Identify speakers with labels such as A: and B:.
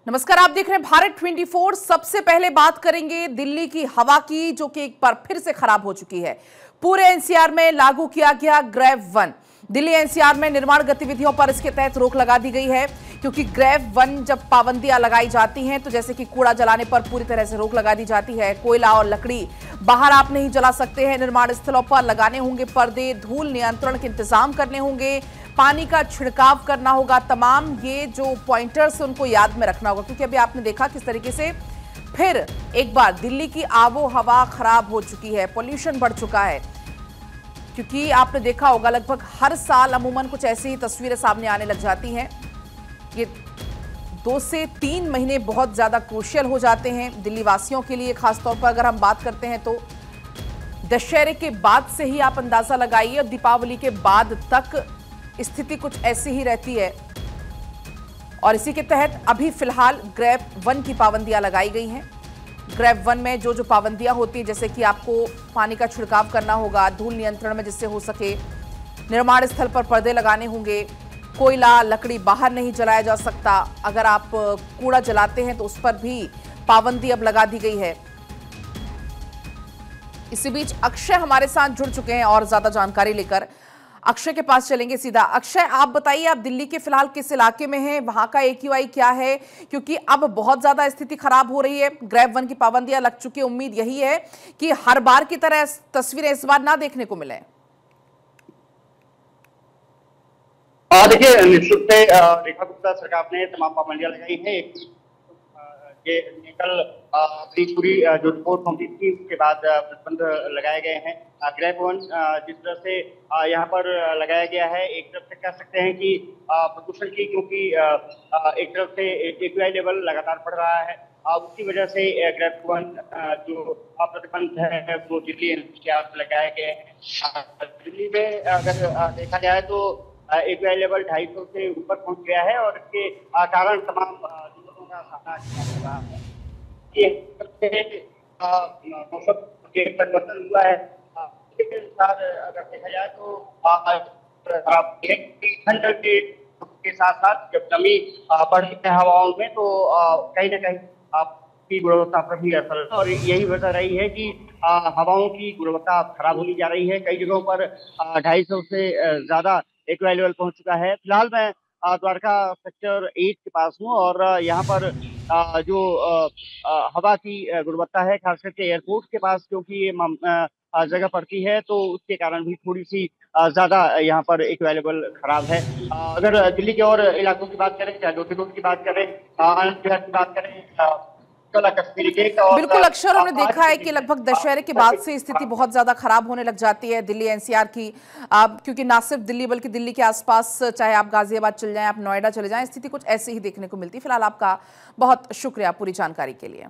A: नमस्कार, आप देख रहे हैं भारत 24। सबसे पहले बात करेंगे दिल्ली की हवा की, जो कि एक बार फिर से खराब हो चुकी है। पूरे एनसीआर में लागू किया गया ग्रेव 1। दिल्ली एनसीआर में निर्माण गतिविधियों पर इसके तहत रोक लगा दी गई है, क्योंकि ग्रेव 1 जब पाबंदियां लगाई जाती हैं तो जैसे कि कूड़ा जलाने पर पूरी तरह से रोक लगा दी जाती है। कोयला और लकड़ी बाहर आप नहीं जला सकते हैं। निर्माण स्थलों पर लगाने होंगे पर्दे, धूल नियंत्रण के इंतजाम करने होंगे, पानी का छिड़काव करना होगा। तमाम ये जो पॉइंटर्स उनको याद में रखना होगा, क्योंकि अभी आपने देखा किस तरीके से फिर एक बार दिल्ली की आबो हवा खराब हो चुकी है, पोल्यूशन बढ़ चुका है। क्योंकि आपने देखा होगा लगभग हर साल अमूमन कुछ ऐसी ही तस्वीरें सामने आने लग जाती हैं। ये 2 से 3 महीने बहुत ज्यादा क्रूशियल हो जाते हैं दिल्ली वासियों के लिए। खासतौर पर अगर हम बात करते हैं तो दशहरे के बाद से ही आप अंदाजा लगाइए और दीपावली के बाद तक स्थिति कुछ ऐसी ही रहती है। और इसी के तहत अभी फिलहाल ग्रेव 1 की पाबंदियां लगाई गई हैं। ग्रेव 1 में जो जो पाबंदियां होती हैं, जैसे कि आपको पानी का छिड़काव करना होगा, धूल नियंत्रण में जिससे हो सके, निर्माण स्थल पर पर्दे लगाने होंगे, कोयला लकड़ी बाहर नहीं जलाया जा सकता, अगर आप कूड़ा जलाते हैं तो उस पर भी पाबंदी अब लगा दी गई है। इसी बीच अक्षय हमारे साथ जुड़ चुके हैं और ज्यादा जानकारी लेकर। अक्षय के पास चलेंगे सीधा। अक्षय, आप बताइए, आप दिल्ली के फिलहाल किस इलाके में हैं, वहां का AQI क्या है? क्योंकि अब बहुत ज्यादा स्थिति खराब हो रही है, ग्रेव 1 की पाबंदियां लग चुकी है। उम्मीद यही है कि हर बार की तरह तस्वीरें इस बार ना देखने को मिले।
B: देखिए, निश्चित से रेखा गुप्ता सरकार ने तमाम पाबंदियां लगाई है। ये कल अपनी पूरी जो रिपोर्ट कंप्लीट की उसके बाद प्रतिबंध लगाए गए हैं। ग्रेव 1 जिस तरह से यहाँ पर लगाया गया है, एक तरफ से कह सकते हैं कि प्रदूषण की, क्योंकि एक तरफ से AQI लेवल लगातार बढ़ रहा है, उसकी वजह से ग्रेव 1 जो प्रतिबंध है वो दिल्ली एनसीआर में लगाए गए हैं। दिल्ली में अगर देखा जाए तो AQI लेवल 250 से ऊपर पहुंच गया है और इसके कारण तमाम दिक्कतों का सामना करना पड़ रहा है। मौसम के परिवर्तन हुआ है, इसके अनुसार अगर देखा जाए तो ठंड के साथ साथ जब नमी बढ़ है हवाओं में तो कहीं ना कहीं की गुणवत्ता पर भी असर है। और यही वजह रही है कि हवाओं की गुणवत्ता खराब होती जा रही है। कई जगहों पर 250 से ज्यादा AQI लेवल पहुंच चुका है। फिलहाल मैं द्वारका सेक्टर 8 के पास हूँ और यहाँ पर जो हवा की गुणवत्ता है, खास करके एयरपोर्ट के पास, क्योंकि ये जगह पड़ती है तो उसके कारण भी थोड़ी सी ज्यादा यहाँ पर AQI लेवल खराब है। अगर दिल्ली के और इलाकों की बात करें, चाहे ज्योतिर्ग की बात करें, आनंद विहार की बात करें,
A: बिल्कुल अक्षर, हमने देखा है कि लगभग दशहरे के बाद से स्थिति बहुत ज्यादा खराब होने लग जाती है दिल्ली एनसीआर की। क्योंकि ना सिर्फ दिल्ली बल्कि दिल्ली के आसपास, चाहे आप गाजियाबाद चले जाएं, आप नोएडा चले जाएं, स्थिति कुछ ऐसे ही देखने को मिलती है। फिलहाल आपका बहुत शुक्रिया पूरी जानकारी के लिए।